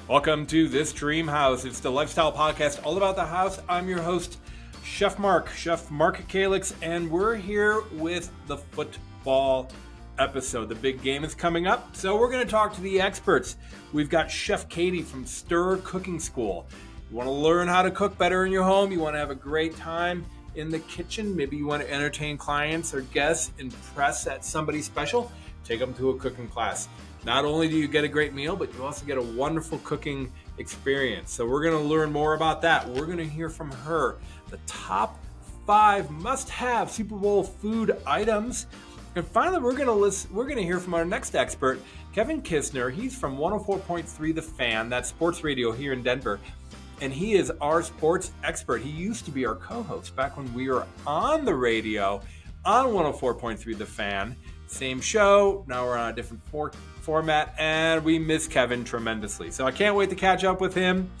Welcome to This Dream House. It's the lifestyle podcast all about the house. I'm your host, Chef Mark, ChefMarkKalix, and we're here with the football episode. The big game is coming up, so we're going to talk to the experts. We've got Chef Katy from Stir Cooking School. You want to learn how to cook better in your home? You want to have a great time in the kitchen? Maybe you want to entertain clients or guests, impress at somebody special? Take them to a cooking class. Not only do you get a great meal, but you also get a wonderful cooking experience. So we're going to learn more about that. We're going to hear from her the top 5 must-have Super Bowl food items. And finally, we're going to hear from our next expert, Kevin Kistner. He's from 104.3 The Fan, that's sports radio here in Denver. And he is our sports expert. He used to be our co-host back when we were on the radio on 104.3 The Fan. Same show. Now we're on a different format, and we miss Kevin tremendously. So I can't wait to catch up with him.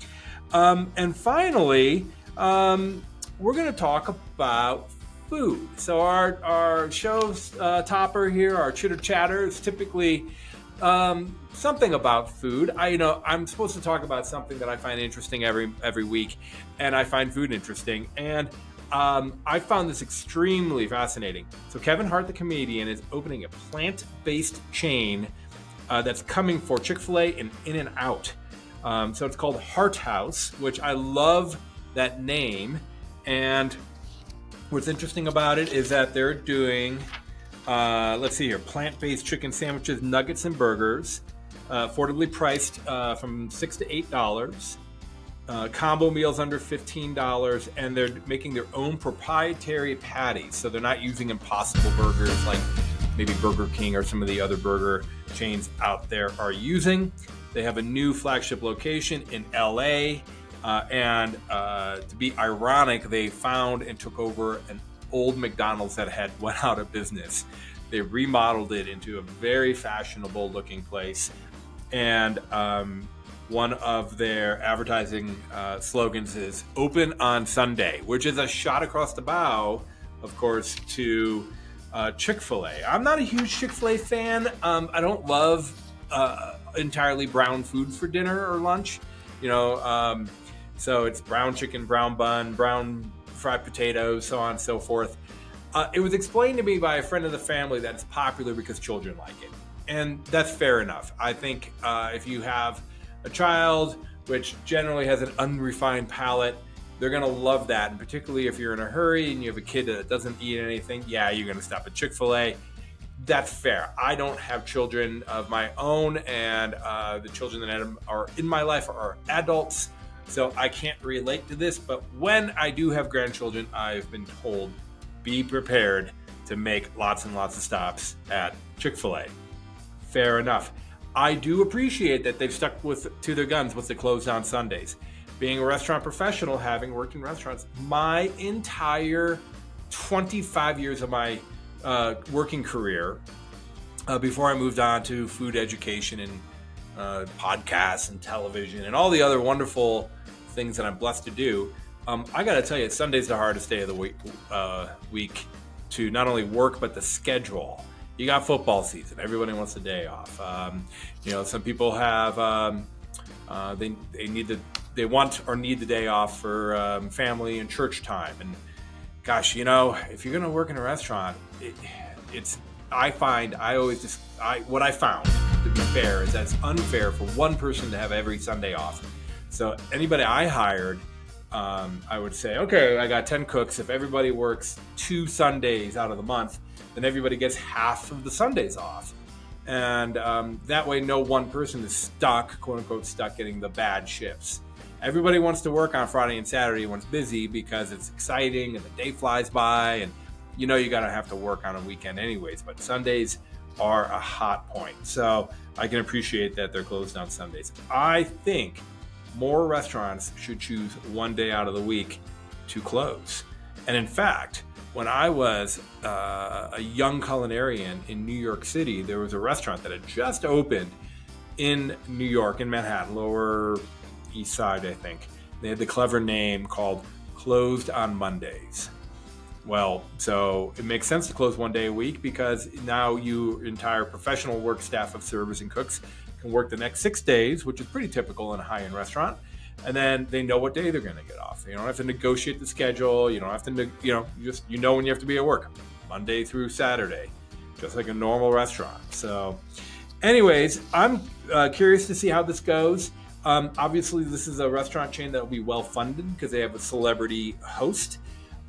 And finally, we're going to talk about food. So our show's topper here, our chitter chatter, is typically something about food. I'm supposed to talk about something that I find interesting every week, and I find food interesting. And I found this extremely fascinating. So Kevin Hart, the comedian, is opening a plant-based chain that's coming for Chick-fil-A and In-N-Out. So it's called Hart House, which I love that name. And what's interesting about it is that they're doing, let's see here, plant-based chicken sandwiches, nuggets, and burgers, affordably priced from $6 to $8. Combo meals under $15, and they're making their own proprietary patties. So they're not using Impossible Burgers like maybe Burger King or some of the other burger chains out there are using. They have a new flagship location in LA. And to be ironic, they found and took over an old McDonald's that had went out of business. They remodeled it into a very fashionable looking place. And one of their advertising slogans is "Open on Sunday," which is a shot across the bow, of course, to Chick-fil-A. I'm not a huge Chick-fil-A fan. I don't love entirely brown food for dinner or lunch. So it's brown chicken, brown bun, brown fried potatoes, so on and so forth. It was explained to me by a friend of the family that it's popular because children like it. And that's fair enough. I think if you have a child, which generally has an unrefined palate, they're going to love that. And particularly if you're in a hurry and you have a kid that doesn't eat anything, yeah, you're going to stop at Chick-fil-A. That's fair. I don't have children of my own, and the children that are in my life are adults. So I can't relate to this, but when I do have grandchildren, I've been told, be prepared to make lots and lots of stops at Chick-fil-A. Fair enough. I do appreciate that they've stuck to their guns with the closed on Sundays. Being a restaurant professional, having worked in restaurants, my entire 25 years of my working career, before I moved on to food education and podcasts and television and all the other wonderful things that I'm blessed to do, I got to tell you, Sunday's the hardest day of the week to not only work, but the schedule. You got football season. Everybody wants a day off. Some people have, they want or need the day off for family and church time. And gosh, if you're going to work in a restaurant, what I found, to be fair, is that it's unfair for one person to have every Sunday off. So anybody I hired, I would say, okay, I got 10 cooks. If everybody works 2 Sundays out of the month, then everybody gets half of the Sundays off. And that way no one person is stuck, quote unquote, stuck getting the bad shifts. Everybody wants to work on Friday and Saturday when it's busy because it's exciting and the day flies by, and you gotta have to work on a weekend anyways, but Sundays are a hot point. So I can appreciate that they're closed on Sundays. I think more restaurants should choose one day out of the week to close. And in fact, when I was a young culinarian in New York City, there was a restaurant that had just opened in New York, in Manhattan, Lower East Side, I think. They had the clever name called Closed on Mondays. Well, so it makes sense to close one day a week because now your entire professional work staff of servers and cooks can work the next 6 days, which is pretty typical in a high-end restaurant. And then they know what day they're going to get off. You don't have to negotiate the schedule. You don't have to, you know when you have to be at work, Monday through Saturday, just like a normal restaurant. So anyways, I'm curious to see how this goes. Obviously, this is a restaurant chain that will be well-funded because they have a celebrity host.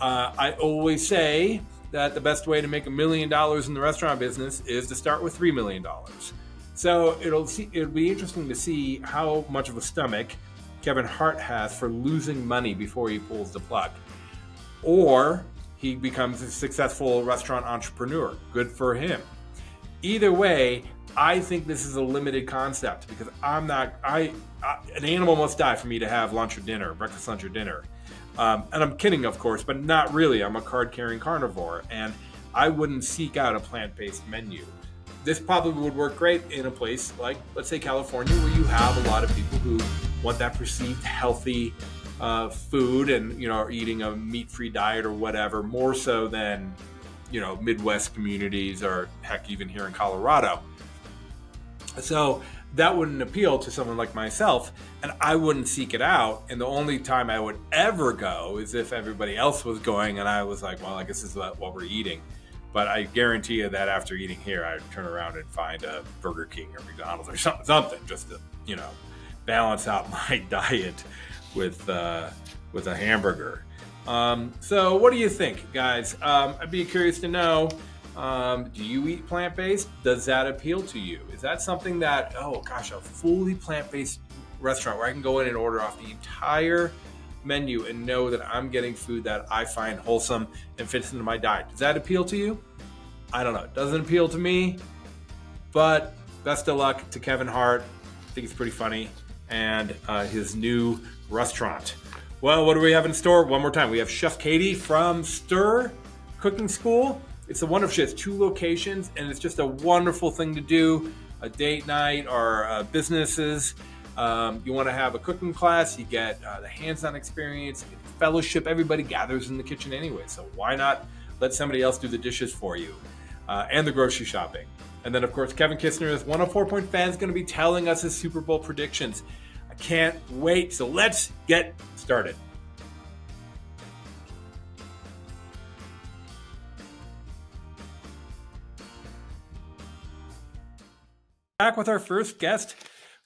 I always say that the best way to make $1 million in the restaurant business is to start with $3 million. So it'll be interesting to see how much of a stomach Kevin Hart has for losing money before he pulls the plug. Or he becomes a successful restaurant entrepreneur. Good for him. Either way, I think this is a limited concept because an animal must die for me to have lunch or dinner, breakfast, lunch, or dinner. And I'm kidding, of course, but not really. I'm a card-carrying carnivore, and I wouldn't seek out a plant-based menu. This probably would work great in a place like, let's say, California, where you have a lot of people who want that perceived healthy food and, are eating a meat-free diet or whatever, more so than, Midwest communities or, heck, even here in Colorado. So that wouldn't appeal to someone like myself, and I wouldn't seek it out. And the only time I would ever go is if everybody else was going and I was like, well, I guess this is what we're eating. But I guarantee you that after eating here, I'd turn around and find a Burger King or McDonald's or something just to, balance out my diet with a hamburger. So what do you think, guys? I'd be curious to know, do you eat plant-based? Does that appeal to you? Is that something that, a fully plant-based restaurant where I can go in and order off the entire menu and know that I'm getting food that I find wholesome and fits into my diet? Does that appeal to you? I don't know. It doesn't appeal to me, but best of luck to Kevin Hart. I think it's pretty funny. And his new restaurant. Well, what do we have in store? One more time. We have Chef Katy from Stir Cooking School. It's a wonderful, she has 2 locations, and it's just a wonderful thing to do, a date night or businesses. You want to have a cooking class, you get the hands-on experience, you get the fellowship. Everybody gathers in the kitchen anyway, so why not let somebody else do the dishes for you and the grocery shopping? And then, of course, Kevin Kistner's 104 Point Fan is going to be telling us his Super Bowl predictions. I can't wait, so let's get started. Back with our first guest,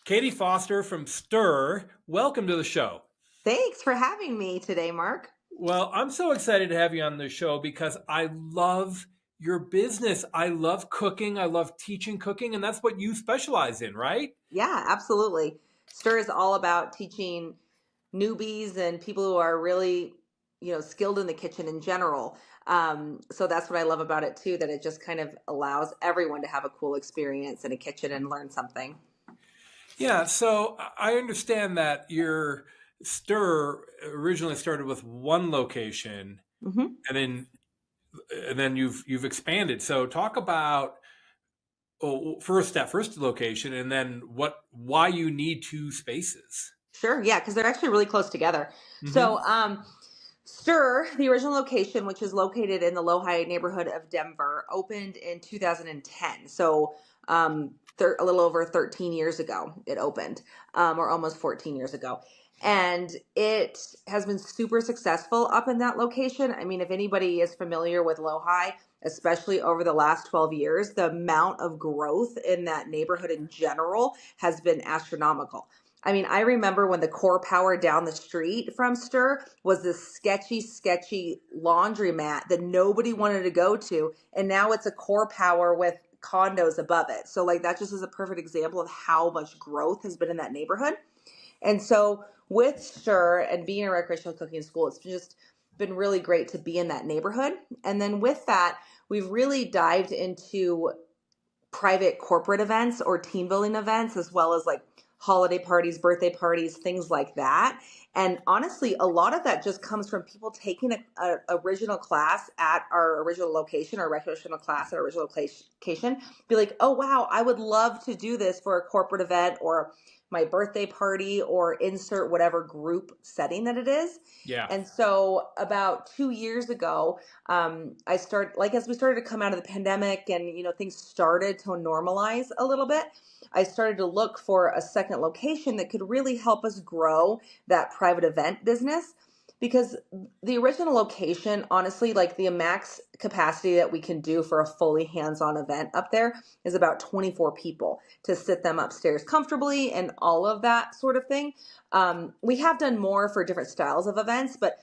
Katy Foster from Stir. Welcome to the show. Thanks for having me today, Mark. Well, I'm so excited to have you on the show because I love your business. I love cooking. I love teaching cooking, and that's what you specialize in, right? Yeah, absolutely. Stir is all about teaching newbies and people who are really, skilled in the kitchen in general. So that's what I love about it too, that it just kind of allows everyone to have a cool experience in a kitchen and learn something. Yeah, so I understand that your Stir originally started with one location, and then you've expanded. So talk about first location, and then why you need 2 spaces. Sure, yeah, because they're actually really close together. So Stir, the original location, which is located in the Lodi neighborhood of Denver, opened in 2010. So a little over 13 years ago it opened, or almost 14 years ago. And it has been super successful up in that location. I mean, if anybody is familiar with Lodi, especially over the last 12 years, the amount of growth in that neighborhood in general has been astronomical. I mean, I remember when the Core Power down the street from Stir was this sketchy laundromat that nobody wanted to go to. And now it's a Core Power with condos above it. So that just is a perfect example of how much growth has been in that neighborhood. And so with Stir and being a recreational cooking school, it's just been really great to be in that neighborhood. And then with that, we've really dived into private corporate events or team building events, as well as holiday parties, birthday parties, things like that. And honestly, a lot of that just comes from people taking a original class at our original location, or recreational class at our original location, be like, oh, wow, I would love to do this for a corporate event or my birthday party, or insert whatever group setting that it is. Yeah. And so about 2 years ago, as we started to come out of the pandemic and, things started to normalize a little bit, I started to look for a second location that could really help us grow that private event business. Because the original location, honestly, like the max capacity that we can do for a fully hands-on event up there is about 24 people to sit them upstairs comfortably and all of that sort of thing. We have done more for different styles of events, but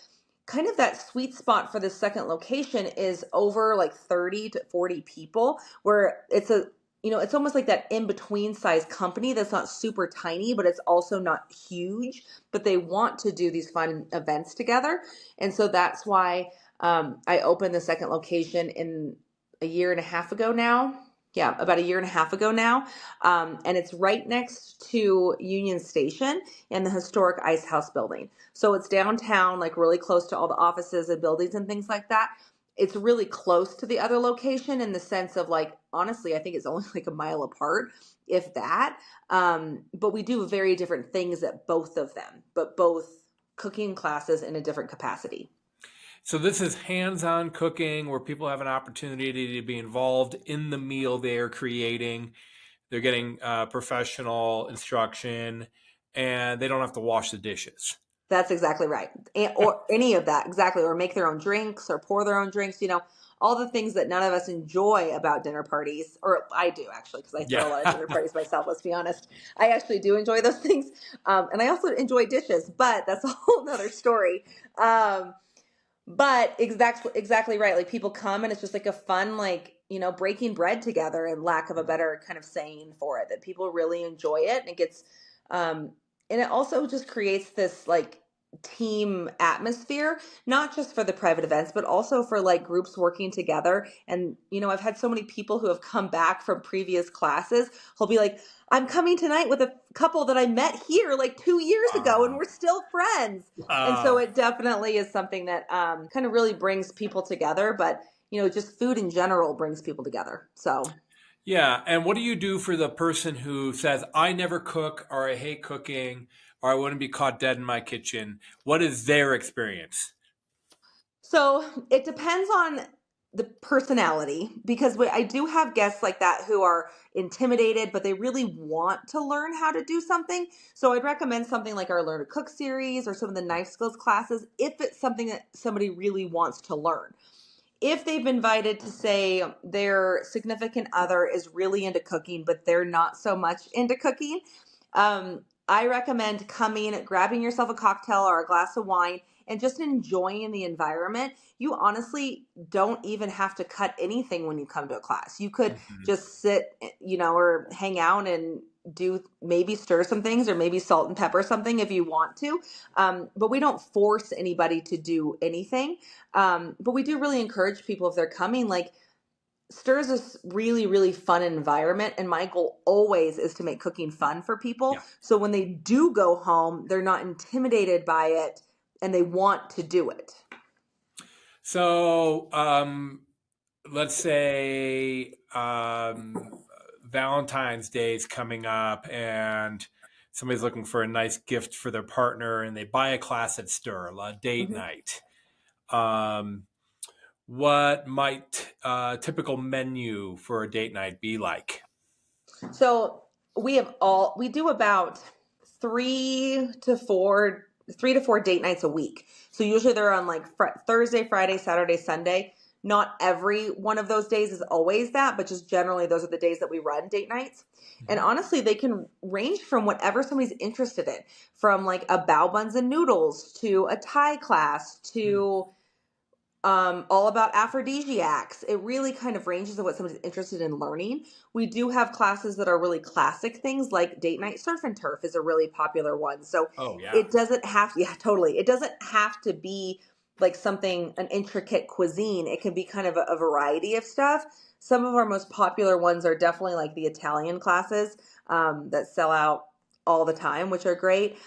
kind of that sweet spot for the second location is over like 30 to 40 people, where it's almost like that in-between size company that's not super tiny, but it's also not huge, but they want to do these fun events together. And so that's why I opened the second location in a year and a half ago now. Yeah, about a year and a half ago now. And it's right next to Union Station in the historic Ice House building. So it's downtown, like really close to all the offices and buildings and things like that. It's really close to the other location in the sense of, like, honestly, I think it's only like a mile apart, if that. But we do very different things at both of them, but both cooking classes in a different capacity. So this is hands-on cooking where people have an opportunity to be involved in the meal they're creating. They're getting professional instruction, and they don't have to wash the dishes. That's exactly right. Or any of that, exactly. Or make their own drinks or pour their own drinks, all the things that none of us enjoy about dinner parties. Or I do, actually, because I throw a lot of dinner parties myself, let's be honest. I actually do enjoy those things. And I also enjoy dishes, but that's a whole nother story. But exactly right. Like, people come and it's just like a fun, like, breaking bread together, and lack of a better kind of saying for it, that people really enjoy it. And it gets, and it also just creates this like team atmosphere, not just for the private events, but also for like groups working together. And, I've had so many people who have come back from previous classes who'll be like, I'm coming tonight with a couple that I met here like 2 years ago, and we're still friends. And so it definitely is something that kind of really brings people together. But, just food in general brings people together. So. Yeah. And what do you do for the person who says, I never cook, or I hate cooking, or I wouldn't be caught dead in my kitchen? What is their experience? So it depends on the personality, because I do have guests like that who are intimidated, but they really want to learn how to do something. So I'd recommend something like our Learn to Cook series or some of the knife skills classes if it's something that somebody really wants to learn. If they've been invited to, say, their significant other is really into cooking, but they're not so much into cooking, I recommend coming, grabbing yourself a cocktail or a glass of wine, and just enjoying the environment. You honestly don't even have to cut anything when you come to a class. You could just sit, or hang out and maybe stir some things, or maybe salt and pepper something if you want to. But we don't force anybody to do anything. But we do really encourage people, if they're coming, like, Stir is a really, really fun environment. And my goal always is to make cooking fun for people. Yeah. So when they do go home, they're not intimidated by it and they want to do it. So let's say Valentine's Day is coming up and somebody's looking for a nice gift for their partner, and they buy a class at Stir, a date night. What might a typical menu for a date night be like? So we do about 3 to 4 date nights a week. So usually they're on like Thursday, Friday, Saturday, Sunday. Not every one of those days is always that, but just generally those are the days that we run date nights. And honestly, they can range from whatever somebody's interested in, from like a bao buns and noodles to a Thai class to all about aphrodisiacs. It really kind of ranges of what somebody's interested in learning. We do have classes that are really classic things, like date night surf and turf is a really popular one. So it doesn't have to, totally. It doesn't have to be like an intricate cuisine. It can be kind of a variety of stuff. Some of our most popular ones are definitely like the Italian classes that sell out all the time, which are great.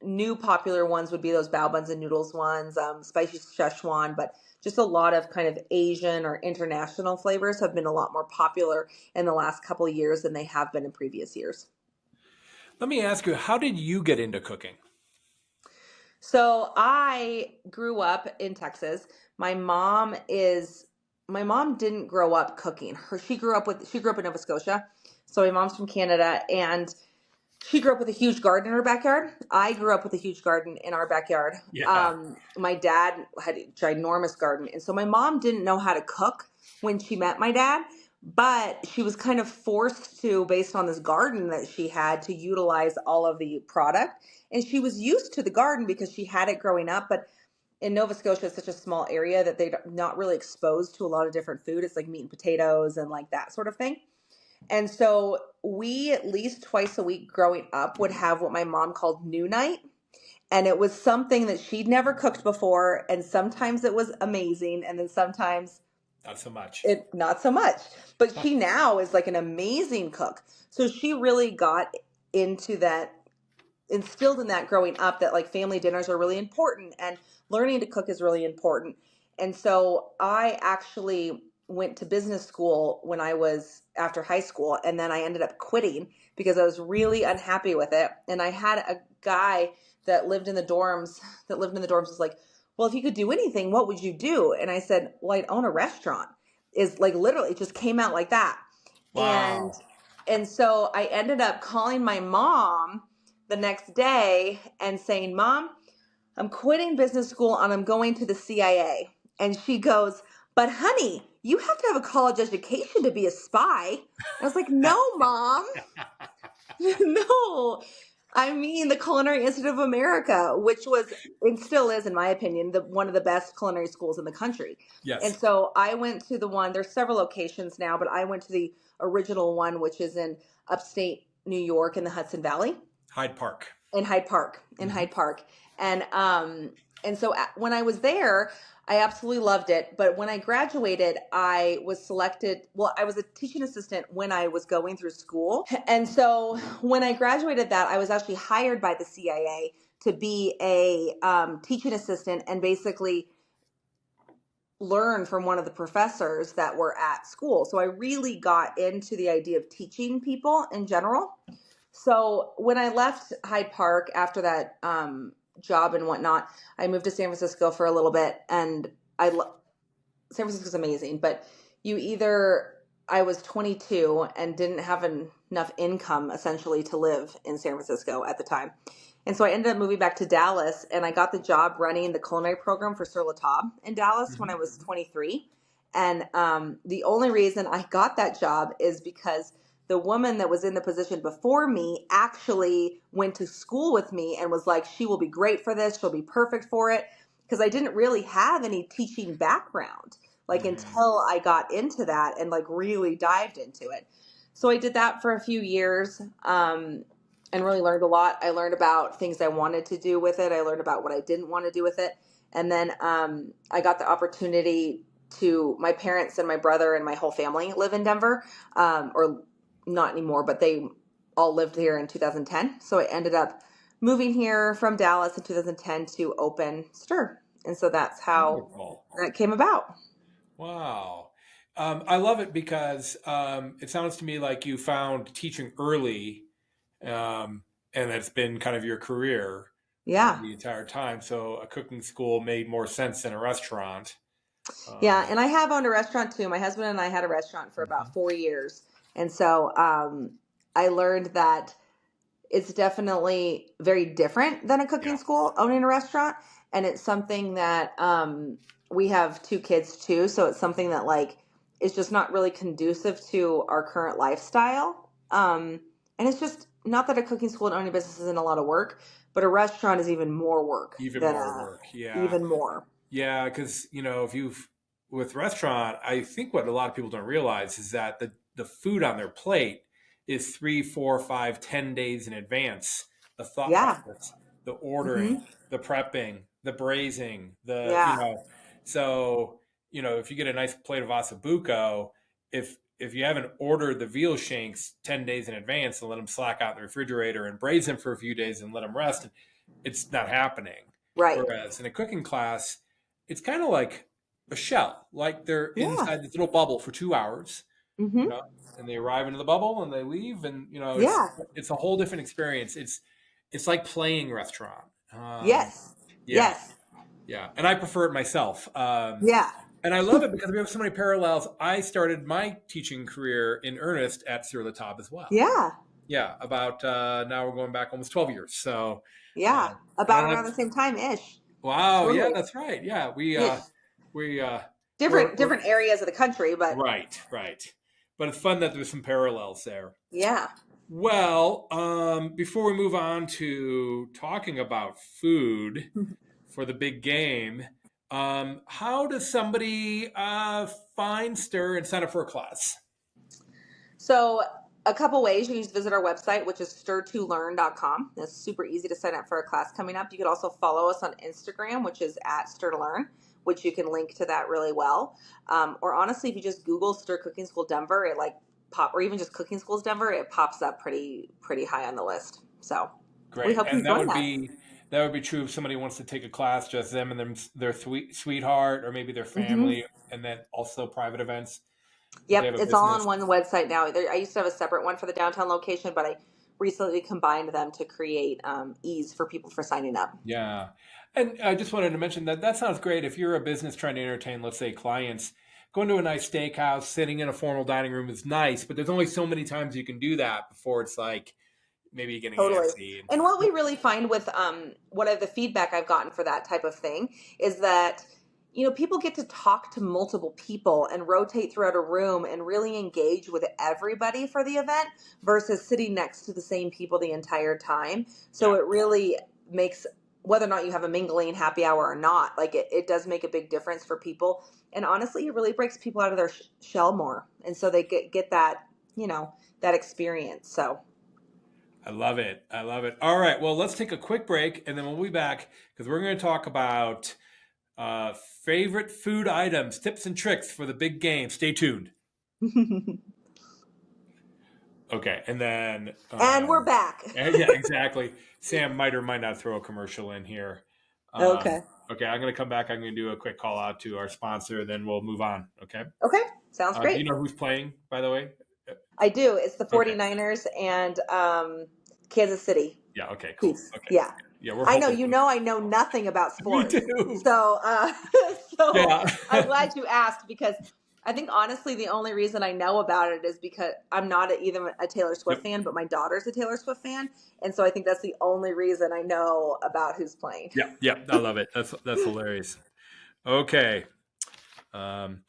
New popular ones would be those bao buns and noodles ones, spicy Szechuan, but just a lot of kind of Asian or international flavors have been a lot more popular in the last couple of years than they have been in previous years. Let me ask you, how did you get into cooking? So I grew up in Texas. My mom is my mom didn't grow up cooking. She grew up in Nova Scotia. So my mom's from Canada, and she grew up with a huge garden in her backyard. I grew up with a huge garden in our backyard. Yeah. My dad had a ginormous garden. And so my mom didn't know how to cook when she met my dad, but she was kind of forced to, based on this garden that she had, to utilize all of the product. And she was used to the garden because she had it growing up. But in Nova Scotia, it's such a small area that they're not really exposed to a lot of different food. It's like meat and potatoes and like that sort of thing. And so we, at least twice a week growing up, would have what my mom called new night. And it was something that she'd never cooked before. And sometimes it was amazing. And then sometimes Not so much. not so much. But she now is like an amazing cook. So she really got into that, instilled in that growing up, that like family dinners are really important and learning to cook is really important. And so I actually went to business school when I was after high school, and then I ended up quitting because I was really unhappy with it. And I had a guy that lived in the dorms was like, well, if you could do anything, what would you do? And I said, well, I'd own a restaurant. Is like literally it just came out like that. Wow. And so I ended up calling my mom the next day and saying, Mom, I'm quitting business school and I'm going to the CIA. And she goes, but honey, you have to have a college education to be a spy. And I was like, no, Mom. No. I mean, the Culinary Institute of America, which was and still is, in my opinion, one of the best culinary schools in the country. Yes. And so I went to the one, there's several locations now, but I went to the original one, which is in upstate New York in the Hudson Valley. Hyde Park. In Hyde Park. And so when I was there, I absolutely loved it. But when I graduated, I was selected. Well, I was a teaching assistant when I was going through school. And so when I graduated that, I was actually hired by the CIA to be a teaching assistant and basically learn from one of the professors that were at school. So I really got into the idea of teaching people in general. So when I left Hyde Park after that job and whatnot, I moved to San Francisco for a little bit, and San Francisco's amazing. But I was 22 and didn't have enough income essentially to live in San Francisco at the time, and so I ended up moving back to Dallas, and I got the job running the culinary program for Sur La Table in Dallas when I was 23. And the only reason I got that job is because the woman that was in the position before me actually went to school with me and was like, she will be great for this. She'll be perfect for it. Because I didn't really have any teaching background, until I got into that and really dived into it. So I did that for a few years and really learned a lot. I learned about things I wanted to do with it. I learned about what I didn't want to do with it. And then I got the opportunity my parents and my brother and my whole family live in Denver, or not anymore, but they all lived here in 2010. So I ended up moving here from Dallas in 2010 to open Stir. And so that's how that came about. Wow. I love it because it sounds to me like you found teaching early, and that's been kind of your career Yeah. the entire time. So a cooking school made more sense than a restaurant. Yeah. And I have owned a restaurant too. My husband and I had a restaurant for about 4 years. And so I learned that it's definitely very different than a cooking school, owning a restaurant. And it's something that we have 2 kids too. So it's something that is just not really conducive to our current lifestyle. And it's just not that a cooking school and owning a business isn't a lot of work, but a restaurant is even more work. Yeah. Even more. Yeah. Because, with restaurant, I think what a lot of people don't realize is that the food on their plate is 3, 4, 5, 10 days in advance. The thought process, the ordering, the prepping, the braising, so, if you get a nice plate of ossobuco, if you haven't ordered the veal shanks 10 days in advance and let them slack out in the refrigerator and braise them for a few days and let them rest, it's not happening. Right. Whereas in a cooking class, it's kind of like a shell, like they're inside this little bubble for 2 hours. Mm-hmm. and they arrive into the bubble and they leave, and Yeah. it's a whole different experience. It's like playing restaurant. Yes. Yeah, Yes. yeah, and I prefer it myself. Yeah. And I love it because we have so many parallels. I started my teaching career in earnest at Sur La Table as well. Yeah. Yeah, about now we're going back almost 12 years. So Yeah. I About don't around have. the same time ish. Wow, yeah, Totally. that's right. Yeah, Ish. we we're Different areas of the country, but right, right. But it's fun that there's some parallels there. yeah. Well, before we move on to talking about food for the big game, how does somebody find Stir and sign up for a class? So a couple ways. You can just visit our website, which is stir2learn.com. It's super easy to sign up for a class coming up. You could also follow us on Instagram, which is at Stir to Learn, which you can link to that really well. Or honestly, if you just Google Stir Cooking School Denver, it or even just Cooking Schools Denver, it pops up pretty high on the list. So we Great, hope you and that join would us. be true if somebody wants to take a class, just them and their sweetheart, or maybe their Mm-hmm. family, and then also private events if they Yep, have a it's all on business. one website now. I used to have a separate one for the downtown location, but I recently combined them to create ease for people for signing up. Yeah. And I just wanted to mention that sounds great. If you're a business trying to entertain, let's say, clients, going to a nice steakhouse, sitting in a formal dining room is nice, but there's only so many times you can do that before it's like maybe getting Totally. antsy. And what we really find with the feedback I've gotten for that type of thing is that people get to talk to multiple people and rotate throughout a room and really engage with everybody for the event versus sitting next to the same people the entire time. So Yeah. it really makes, whether or not you have a mingling happy hour or not, like it does make a big difference for people. And honestly, it really breaks people out of their shell more. And so they get that, that experience. So I love it. I love it. All right. Well, let's take a quick break and then we'll be back because we're going to talk about favorite food items, tips and tricks for the big game. Stay tuned. Okay. And then. And we're back. Yeah, exactly. Sam might or might not throw a commercial in here. Okay. Okay. I'm going to come back. I'm going to do a quick call out to our sponsor, then we'll move on. Okay. Okay. Sounds Do you great. know who's playing, by the way? I do. It's the Okay. 49ers and Kansas City Yeah. Okay. Cool. Chiefs. Okay. Yeah. Yeah. We're I know. hoping. I know nothing about Me sports. too. So, Yeah. I'm glad you asked because I think honestly the only reason I know about it is because I'm not either a Taylor Swift Yep. fan, but my daughter's a Taylor Swift fan, and so I think that's the only reason I know about who's playing. Yeah. Yeah. I love it. That's hilarious. Okay. And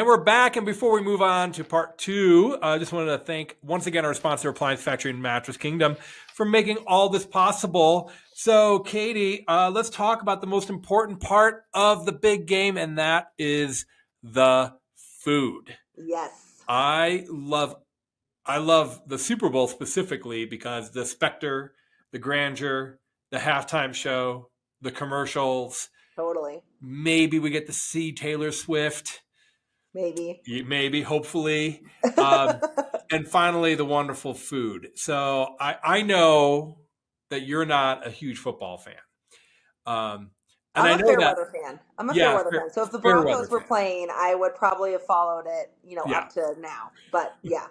we're back. And before we move on to part two, I just wanted to thank once again our sponsor, Appliance Factory and Mattress Kingdom, for making all this possible. So, Katy, let's talk about the most important part of the big game, and that is the food. Yes. I love the Super Bowl specifically because the specter, the grandeur, the halftime show, the commercials. Totally. Maybe we get to see Taylor Swift. Maybe, hopefully. And finally, the wonderful food. So I know that you're not a huge football fan. And I'm a fair weather fan. fan. So if the Broncos were playing, I would probably have followed it, up to now. But yeah.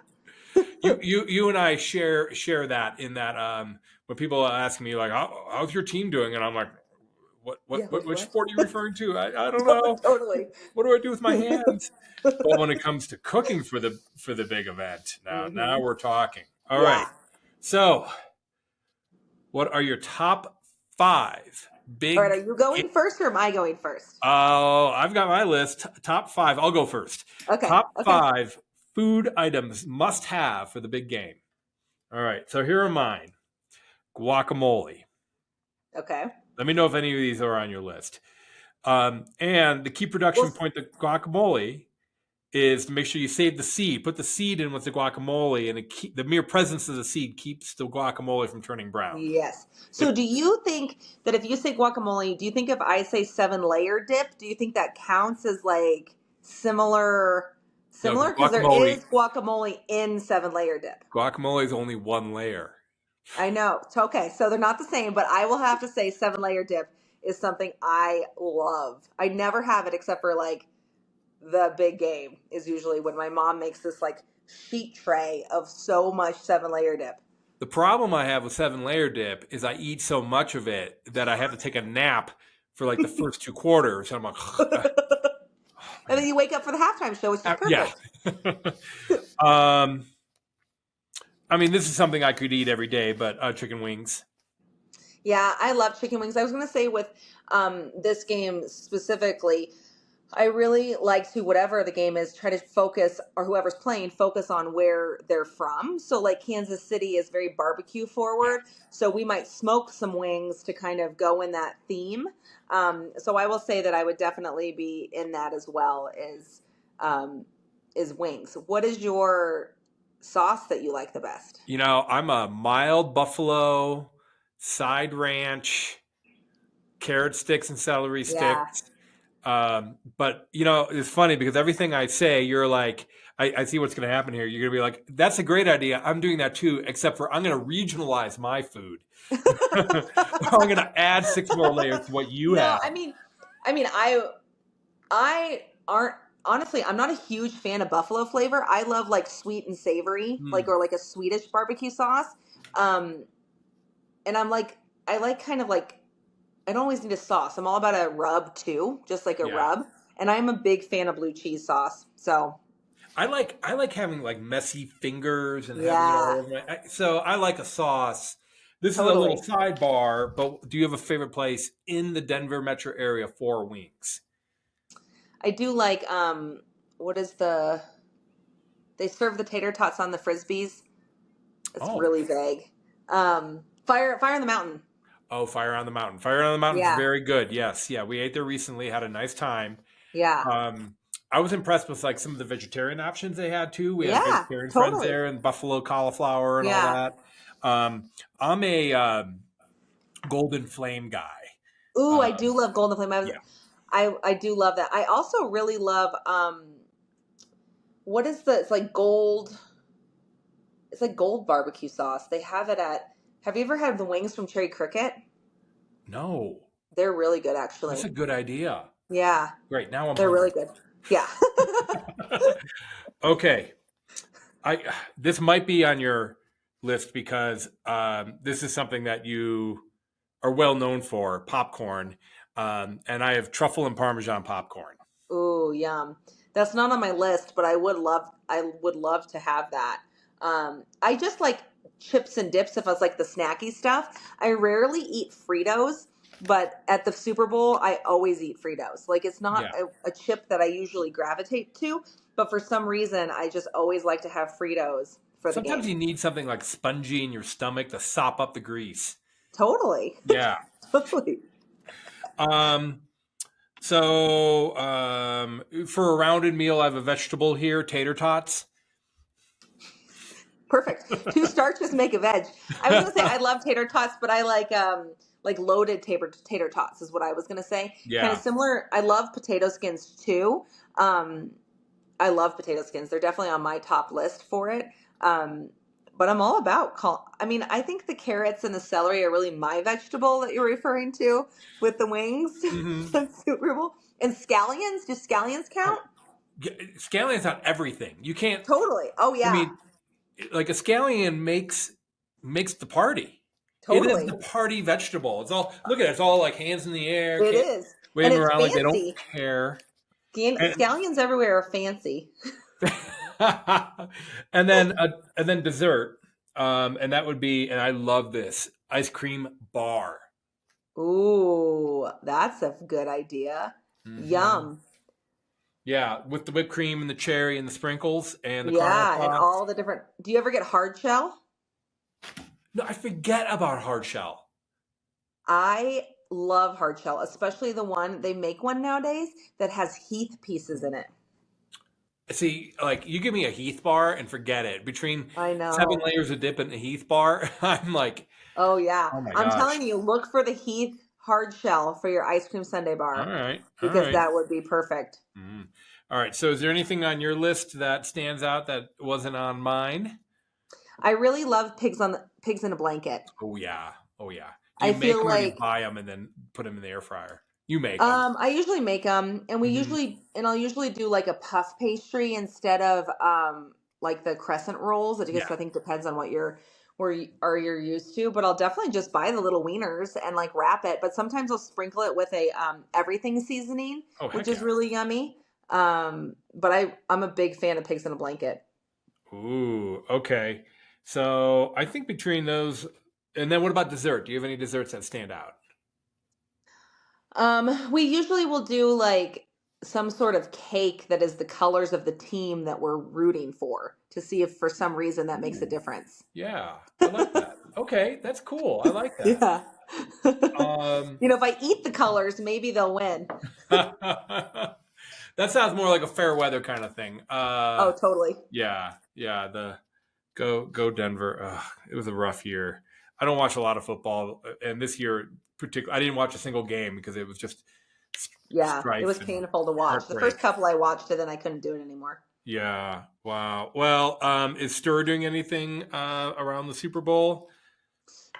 you and I share that in that when people ask me like, how's your team doing? And I'm like, which sport are you referring to? I don't know. Totally. What do I do with my hands? But when it comes to cooking for the big event, now we're talking. All right. So, what are your top 5 big? All right, are you going first or am I going first? Oh, I've got my list. Top 5. I'll go first. Okay. Top 5 food items must have for the big game. All right. So here are mine. Guacamole. Okay. Let me know if any of these are on your list. And the key production point to guacamole is to make sure you save the seed. Put the seed in with the guacamole, and the mere presence of the seed keeps the guacamole from turning brown. Yes. So do you think that if you say guacamole, do you think if I say 7-layer dip, do you think that counts as like similar? Because there is guacamole in 7-layer dip. Guacamole is only 1 layer. I know. Okay, so they're not the same, but I will have to say 7-layer dip is something I love. I never have it except for like the big game is usually when my mom makes this like sheet tray of so much 7-layer dip. The problem I have with 7-layer dip is I eat so much of it that I have to take a nap for like the first 2 quarters. And I'm like, And then you wake up for the halftime show, which is yeah. perfect. I mean, this is something I could eat every day, but chicken wings. Yeah, I love chicken wings. I was going to say with this game specifically, I really like to, whatever the game is, try to focus, or whoever's playing, focus on where they're from. So like Kansas City is very barbecue forward. So we might smoke some wings to kind of go in that theme. So I will say that I would definitely be in that as well is wings. What is your sauce that you like the best? You know, I'm a mild buffalo, side ranch, carrot sticks and celery Yeah. sticks. But you know, it's funny because everything I say, you're like, I see what's going to happen here. You're going to be like, that's a great idea. I'm doing that too, except for I'm going to regionalize my food. I'm going to add 6 more layers to what you have. I aren't honestly. I'm not a huge fan of buffalo flavor. I love like sweet and savory, or like a Swedish barbecue sauce. And I'm like, I like kind of like. I don't always need a sauce. I'm all about a rub too, just like a rub. And I'm a big fan of blue cheese sauce. So I like having like messy fingers and having it all over my. So I like a sauce. This is a little sidebar, but do you have a favorite place in the Denver metro area for wings? I do like they serve the tater tots on the Frisbees. It's really vague. Fire on the Mountain. Oh, Fire on the Mountain. Fire on the Mountain is very good. Yes. Yeah. We ate there recently, had a nice time. Yeah. I was impressed with like some of the vegetarian options they had too. We had vegetarian friends there and buffalo cauliflower and all that. I'm a Golden Flame guy. Ooh, I do love Golden Flame. I do love that. I also really love it's like gold barbecue sauce. They have it at. Have you ever had the wings from Cherry Cricket? No. They're really good, actually. That's a good idea. Yeah. Great. Now they're really good. Yeah. Okay. This might be on your list because this is something that you are well known for, popcorn. And I have truffle and Parmesan popcorn. Ooh, yum. That's not on my list, but I would love to have that. I just like chips and dips if it's like the snacky stuff. I rarely eat Fritos, but at the Super Bowl, I always eat Fritos. Like it's not a chip that I usually gravitate to, but for some reason, I just always like to have Fritos for the game. Sometimes you need something like spongy in your stomach to sop up the grease. Totally. Yeah. Totally. So for a rounded meal, I have a vegetable here, tater tots. Perfect. 2 starches make a veg. I was gonna say I love tater tots, but I like loaded tater tots is what I was gonna say. Yeah. Kind of similar. I love potato skins too. I love potato skins. They're definitely on my top list for it. But I'm all about I think the carrots and the celery are really my vegetable that you're referring to with the wings. That's Super Bowl. And scallions, do scallions count? Scallions on everything. You can't Totally. Oh yeah. I mean, like a scallion makes the party. Totally. It is the party vegetable. It's all look at it. It's all like hands in the air. It is waving around like they don't care. Scallions everywhere are fancy. and then dessert, and that would be, and I love this, ice cream bar. Ooh, that's a good idea. Yum. Yeah, with the whipped cream and the cherry and the sprinkles and the caramel and all the different. Do you ever get hard shell? No, I forget about hard shell. I love hard shell, especially they make one nowadays that has Heath pieces in it. See, like you give me a Heath bar and forget it. Between I know 7 layers of dip and the Heath bar, I'm like, oh yeah. Oh my I'm gosh. telling you, look for the Heath hard shell for your ice cream sundae bar. All right. Because that would be perfect. All right. So is there anything on your list that stands out that wasn't on mine? I really love pigs in a blanket. Oh yeah. Do you make them or you buy them and then put them in the air fryer? You make them. I usually make them, and I'll usually do like a puff pastry instead of like the crescent rolls. I guess Yeah. I think depends on what you're used to, but I'll definitely just buy the little wieners and like wrap it. But sometimes I'll sprinkle it with a everything seasoning, Oh, which heck is yeah. really yummy. But I'm a big fan of pigs in a blanket. Ooh, okay. So I think between those, and then what about dessert? Do you have any desserts that stand out? We usually will do like some sort of cake that is the colors of the team that we're rooting for to see if for some reason that makes a Ooh, difference. yeah, I like that. Okay, that's cool. I like that. Yeah. Um, If I eat the colors, maybe they'll win. that sounds more like a fair weather kind of thing. Oh, totally. Yeah, yeah. The go Denver. It was a rough year. I don't watch a lot of football, and this year, particularly, I didn't watch a single game because it was just Yeah, it was strife and painful to watch. The heartbreak. first couple I watched it, then I couldn't do it anymore. Yeah. Wow. Well, is Stir doing anything around the Super Bowl?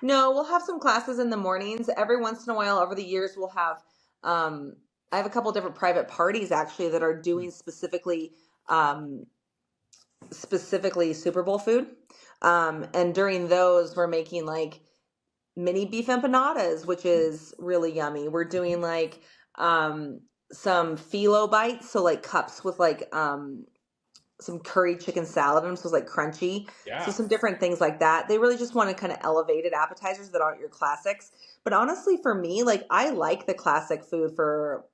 No, we'll have some classes in the mornings. Every once in a while, over the years, we'll have. Um, I have a couple different private parties actually that are doing specifically Super Bowl food. And during those, we're making like mini beef empanadas, which is really yummy. We're doing like some phyllo bites, so like cups with like some curry chicken salad in them, so it's like crunchy. So Yeah. some different things like that. They really just want to kind of elevated appetizers that aren't your classics. But honestly, for me, like I like the classic food for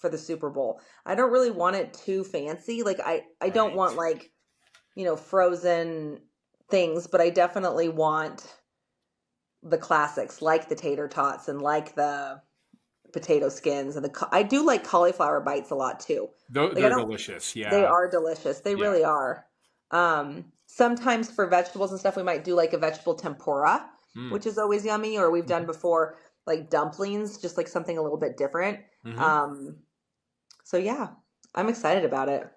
the Super Bowl. I don't really want it too fancy. Like I don't Right. want like frozen things, but I definitely want the classics like the tater tots and like the potato skins and I do like cauliflower bites a lot too. Like I They're don't delicious. they Yeah. are delicious. They Yeah. really are. Sometimes for vegetables and stuff we might do like a vegetable tempura, Mm. which is always yummy, or we've done before like dumplings, just like something a little bit different. Mm-hmm. Um so yeah, I'm excited about it.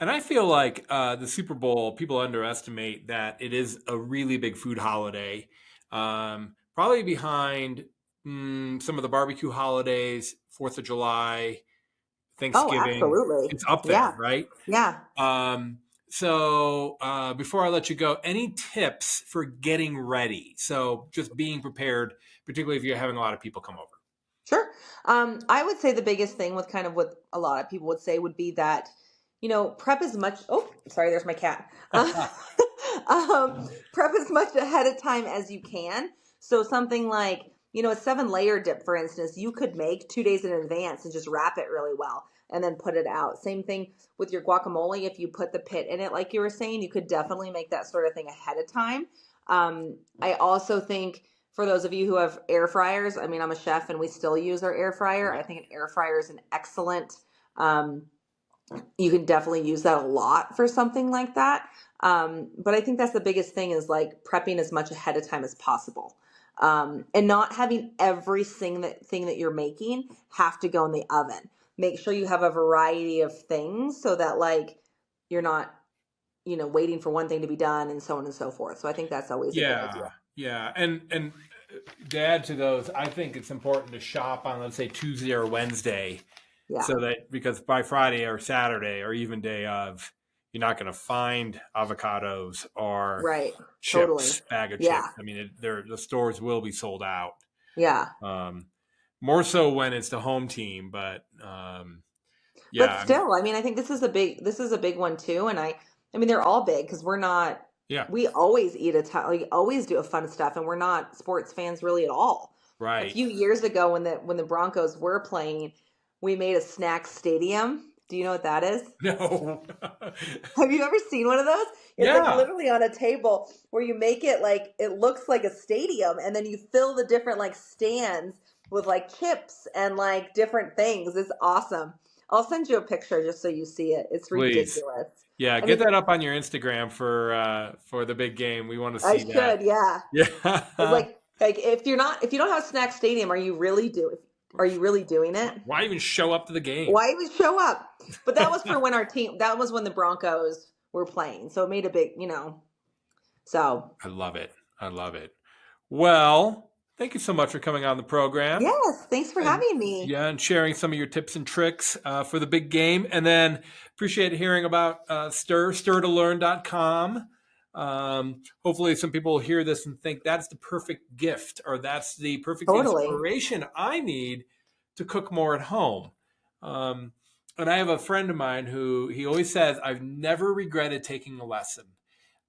And I feel like the Super Bowl, people underestimate that it is a really big food holiday. Probably behind some of the barbecue holidays, 4th of July, Oh, Thanksgiving. absolutely. It's up there, Yeah. right? Yeah. So before I let you go, any tips for getting ready? So just being prepared, particularly if you're having a lot of people come over. Sure. I would say the biggest thing with kind of what a lot of people would say would be that, prep as much. Oh, sorry, there's my cat. Prep as much ahead of time as you can. So something like, a 7-layer dip, for instance, you could make 2 days in advance and just wrap it really well and then put it out. Same thing with your guacamole. If you put the pit in it, like you were saying, you could definitely make that sort of thing ahead of time. I also think for those of you who have air fryers, I mean, I'm a chef and we still use our air fryer. I think an air fryer is an excellent, you can definitely use that a lot for something like that. But I think that's the biggest thing is like prepping as much ahead of time as possible. And not having everything that you're making have to go in the oven. Make sure you have a variety of things so that like you're not, waiting for one thing to be done and so on and so forth. So I think that's always a good idea. Yeah, yeah, and to add to those, I think it's important to shop on, let's say, Tuesday or Wednesday, Yeah. so that because by Friday or Saturday or even day of, you're not going to find avocados or Right. Totally. chips, bag of Yeah. chips. I mean, the stores will be sold out. Yeah. More so when it's the home team, but But yeah, still, I mean, I think this is a big one too. And I mean, they're all big because yeah, we always eat a ton, we always do a fun stuff and we're not sports fans really at all. A right. few years ago when the Broncos were playing, we made a snack stadium. Do you know what that is? No. Have you ever seen one of those? It's like Yeah. literally on a table where you make it like it looks like a stadium and then you fill the different like stands with like chips and like different things. It's awesome. I'll send you a picture just so you see it. It's Please. ridiculous. Yeah, I get mean, that up on your Instagram for the big game. We want to I see that. should, yeah. It's Yeah. like if you don't have a snack stadium, are you really doing it? Why even show up to the game? Why even show up? But that was for when that was when the Broncos were playing. So it made a big, so I love it. I love it. Well, Thank you so much for coming on the program. Yes, thanks for And having me. yeah, and sharing some of your tips and tricks for the big game. And then appreciate hearing about stirtolearn.com. Hopefully some people will hear this and think that's the perfect gift or that's the perfect Totally. inspiration I need to cook more at home. Um, and I have a friend of mine who he always says, I've never regretted taking a lesson.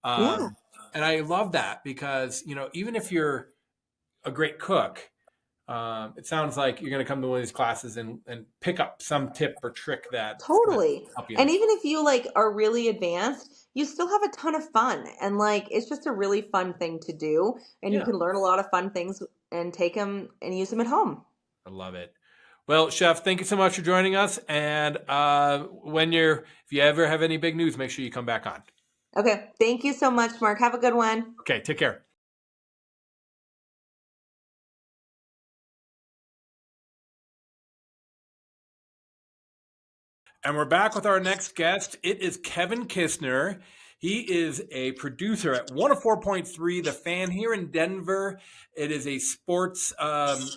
Yeah, Um, and I love that because, even if you're a great cook, it sounds like you're going to come to one of these classes and pick up some tip or trick that's going to totally. help you. And even if you like are really advanced, you still have a ton of fun. And like it's just a really fun thing to do. And you Yeah, can learn a lot of fun things and take them and use them at home. I love it. Well, Chef, thank you so much for joining us. And if you ever have any big news, make sure you come back on. Okay. Thank you so much, Mark. Have a good one. Okay, take care. And we're back with our next guest. It is Kevin Kistner. He is a producer at 104.3 The Fan here in Denver. It is a sports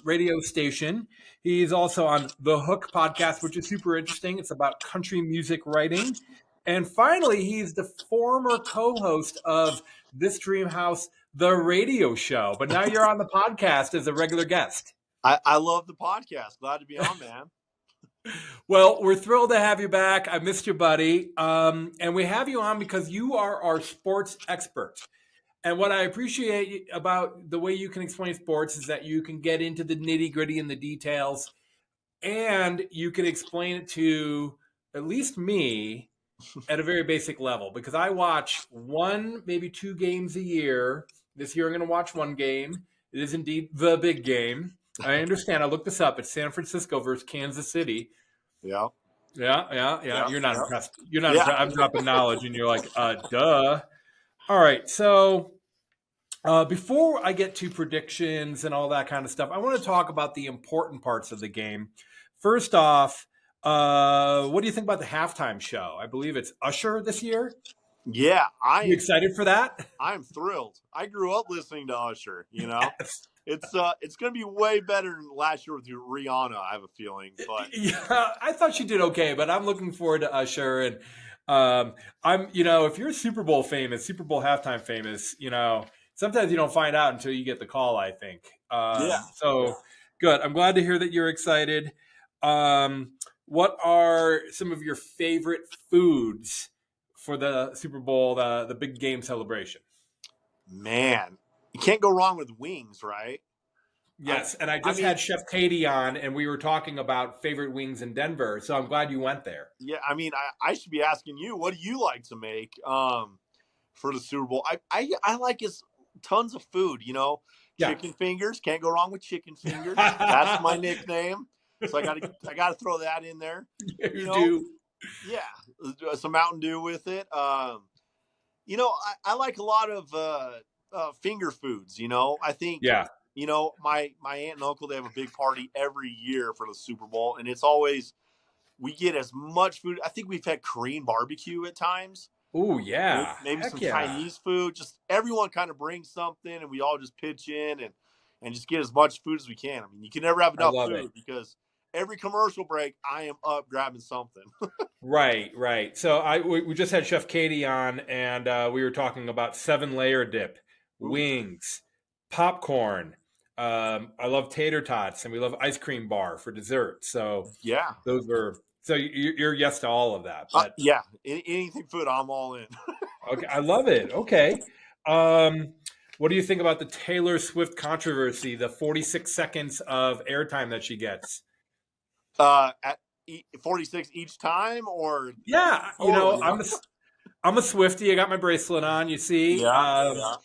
radio station. He's also on The Hook podcast, which is super interesting. It's about country music writing. And finally, he's the former co-host of This Dream House, the radio show. But now you're on the podcast as a regular guest. I love the podcast. Glad to be on, man. Well, we're thrilled to have you back. I missed you, buddy. And we have you on because you are our sports expert. And what I appreciate about the way you can explain sports is that you can get into the nitty gritty and the details, and you can explain it to at least me at a very basic level because I watch one, maybe two games a year. This year I'm going to watch one game. It is indeed the big game. I understand. I looked this up. It's San Francisco versus Kansas City. Yeah. Yeah. You're not impressed. You're not Yeah. impressed. I'm dropping knowledge, and you're like, duh. All right. So before I get to predictions and all that kind of stuff, I want to talk about the important parts of the game. First off, what do you think about the halftime show? I believe it's Usher this year. Yeah. You excited for that? I'm thrilled. I grew up listening to Usher, Yes. It's going to be way better than last year with Rihanna, I have a feeling. But yeah, I thought she did okay, but I'm looking forward to Usher. And if you're Super Bowl famous, Super Bowl halftime famous, sometimes you don't find out until you get the call, I think. So good. I'm glad to hear that you're excited. What are some of your favorite foods for the Super Bowl, the big game celebration? Man, you can't go wrong with wings, right? Yes, and I had Chef Katy on, and we were talking about favorite wings in Denver, so I'm glad you went there. Yeah, I should be asking you, what do you like to make for the Super Bowl? I like tons of food, Chicken fingers, can't go wrong with chicken fingers. That's my nickname, so I gotta throw that in there. You do. Yeah, some Mountain Dew with it. I like a lot of finger foods. I think. Yeah. My aunt and uncle, they have a big party every year for the Super Bowl, and it's always we get as much food. I think we've had Korean barbecue at times. Oh yeah, maybe some Chinese food. Just everyone kind of brings something, and we all just pitch in and just get as much food as we can. I mean, you can never have enough food because every commercial break, I am up grabbing something. Right. So we just had Chef Katy on, and we were talking about 7-layer dip, wings, popcorn. I love tater tots, and we love ice cream bar for dessert. So yeah, those were. So you're yes to all of that. But yeah, anything food, I'm all in. Okay, I love it. Okay. What do you think about the Taylor Swift controversy, the 46 seconds of airtime that she gets? At 46 each time, or yeah, I'm a Swiftie. I got my bracelet on, you see. Yeah.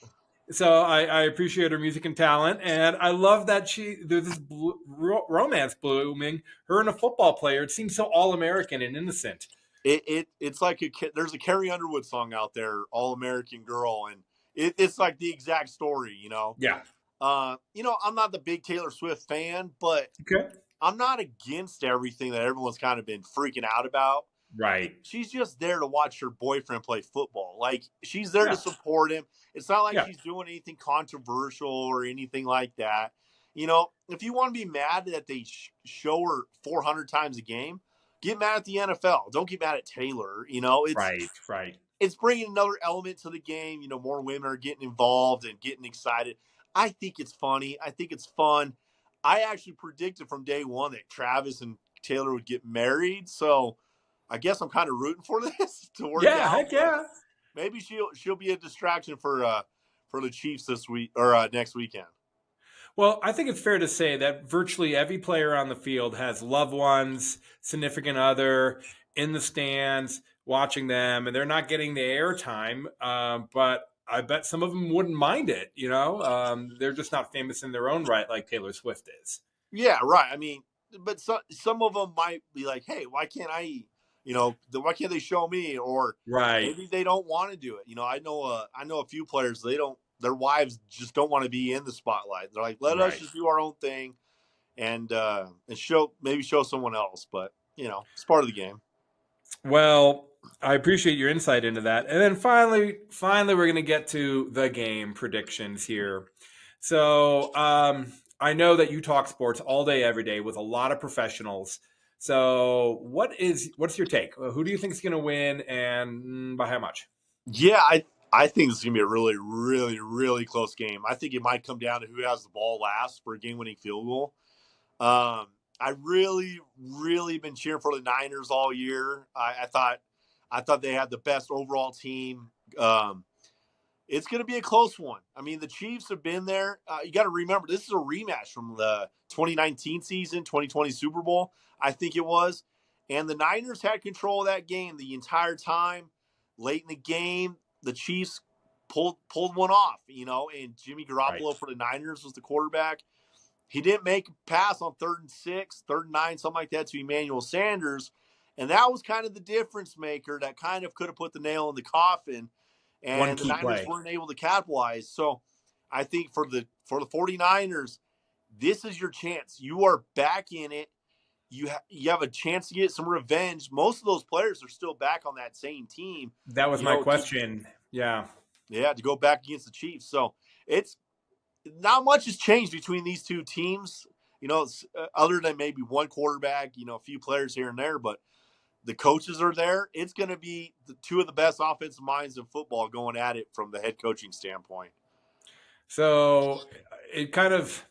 So I appreciate her music and talent, and I love that there's this romance blooming. Her and a football player. It seems so all American and innocent. It's like there's a Carrie Underwood song out there, All American Girl, and it's like the exact story, Yeah. I'm not the big Taylor Swift fan, but I'm not against everything that everyone's kind of been freaking out about. Right. She's just there to watch her boyfriend play football. Like, she's there to support him. It's not like she's doing anything controversial or anything like that. if you want to be mad that they show her 400 times a game, get mad at the NFL. Don't get mad at Taylor. Right. It's bringing another element to the game. More women are getting involved and getting excited. I think it's funny. I think it's fun. I actually predicted from day one that Travis and Taylor would get married. So I guess I'm kind of rooting for this to work Yeah, out. heck yeah. Maybe she'll be a distraction for the Chiefs this week or next weekend. Well, I think it's fair to say that virtually every player on the field has loved ones, significant other in the stands watching them, and they're not getting the airtime. But I bet some of them wouldn't mind it. They're just not famous in their own right like Taylor Swift is. Yeah, right. I mean, but some of them might be like, "Hey, why can't I? Why can't they show me?" Or Right. maybe they don't want to do it. I know a few players. They don't. Their wives just don't want to be in the spotlight. They're like, "Let us just do our own thing, and show someone else." But it's part of the game. Well, I appreciate your insight into that. And then finally, we're going to get to the game predictions here. So I know that you talk sports all day, every day with a lot of professionals. So what's your take? Who do you think is going to win, and by how much? Yeah, I think this is going to be a really, really, really close game. I think it might come down to who has the ball last for a game-winning field goal. I really, really been cheering for the Niners all year. I thought they had the best overall team. It's going to be a close one. I mean, the Chiefs have been there. You got to remember, this is a rematch from the 2019 season, 2020 Super Bowl, I think it was. And the Niners had control of that game the entire time. Late in the game, the Chiefs pulled one off, and Jimmy Garoppolo for the Niners was the quarterback. He didn't make a pass on 3rd and 6, 3rd and 9, something like that to Emmanuel Sanders. And that was kind of the difference maker that kind of could have put the nail in the coffin. And the Niners weren't able to capitalize. So I think for the 49ers, this is your chance. You are back in it. You have a chance to get some revenge. Most of those players are still back on that same team. That was my question. Yeah, to go back against the Chiefs. So it's not much has changed between these two teams. Other than maybe one quarterback, a few players here and there, but the coaches are there. It's going to be two of the best offensive minds in football going at it from the head coaching standpoint. So it kind of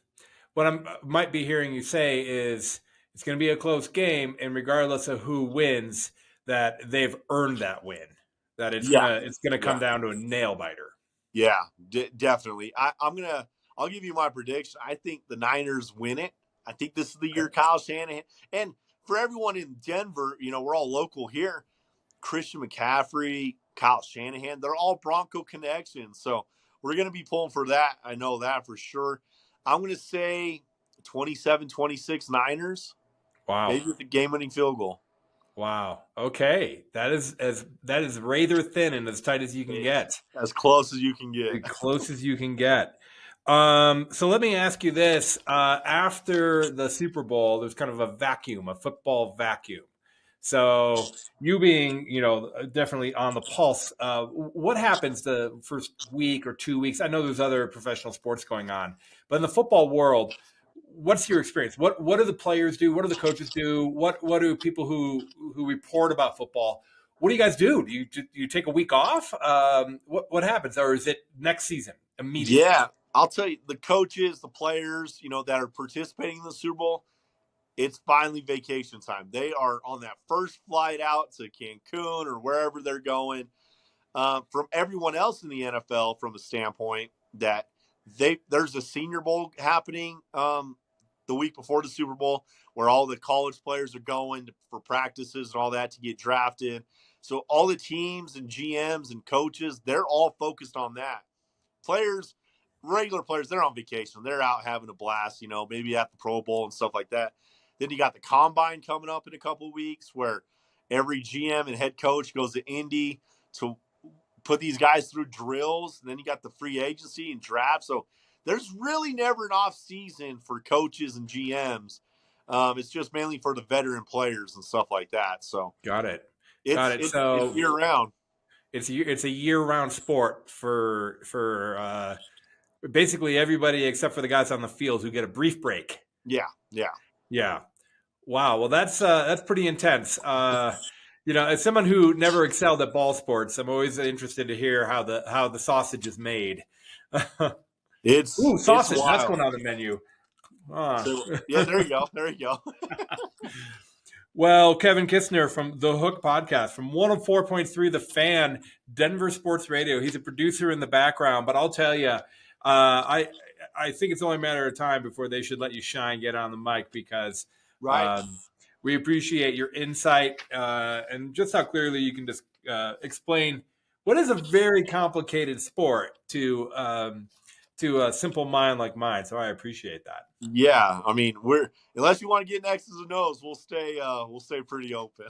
what I might be hearing you say is it's going to be a close game, and regardless of who wins, that they've earned that win. That it's gonna come down to a nail biter. Yeah, definitely. I'll give you my prediction. I think the Niners win it. I think this is the year Kyle Shanahan. And for everyone in Denver, we're all local here. Christian McCaffrey, Kyle Shanahan, they're all Bronco connections. So we're going to be pulling for that. I know that for sure. I'm going to say 27-26 Niners. Wow. Maybe with the game-winning field goal. Wow. Okay. That is rather thin and as tight as you can get. As close as you can get. As close as you can get. So let me ask you this. After the Super Bowl, there's kind of a vacuum, a football vacuum. So you being, definitely on the pulse, what happens the first week or 2 weeks? I know there's other professional sports going on, but in the football world, what's your experience? What do the players do? What do the coaches do? What do people who report about football? What do you guys do? Do you take a week off? What happens, or is it next season immediately? Yeah, I'll tell you, the coaches, the players, that are participating in the Super Bowl, it's finally vacation time. They are on that first flight out to Cancun or wherever they're going. From everyone else in the NFL, from a standpoint that there's a Senior Bowl happening the week before the Super Bowl, where all the college players are going for practices and all that to get drafted. So all the teams and GMs and coaches, they're all focused on that. Players, regular players, they're on vacation. They're out having a blast, maybe at the Pro Bowl and stuff like that. Then you got the Combine coming up in a couple of weeks, where every GM and head coach goes to Indy to put these guys through drills. And then you got the free agency and draft. So there's really never an off season for coaches and GMs. It's just mainly for the veteran players and stuff like that. So got it. So it's year round. It's a year round sport for basically everybody except for the guys on the field who get a brief break. Yeah. Wow. Well, that's pretty intense. As someone who never excelled at ball sports, I'm always interested to hear how the sausage is made. It's sausage. It's that's going on the menu. So, yeah, there you go. Well, Kevin Kistner from The Hook Podcast, from 104.3 The Fan, Denver Sports Radio. He's a producer in the background, but I'll tell you, I think it's only a matter of time before they should let you shine, get on the mic, because we appreciate your insight and just how clearly you can just explain what is a very complicated sport to a simple mind like mine. So I appreciate that. Yeah, I mean, unless you want to get in X's and O's, we'll stay pretty open.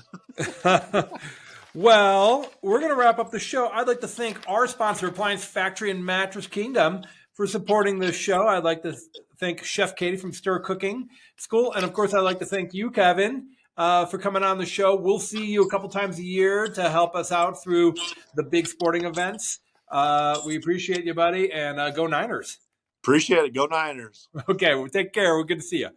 Well, we're going to wrap up the show. I'd like to thank our sponsor, Appliance Factory and Mattress Kingdom, for supporting this show. I'd like to thank Chef Katy from Stir Cooking School. And of course, I'd like to thank you, Kevin, for coming on the show. We'll see you a couple times a year to help us out through the big sporting events. We appreciate you, buddy, and go Niners. Appreciate it. Go Niners. Okay, well, take care. We're good to see you.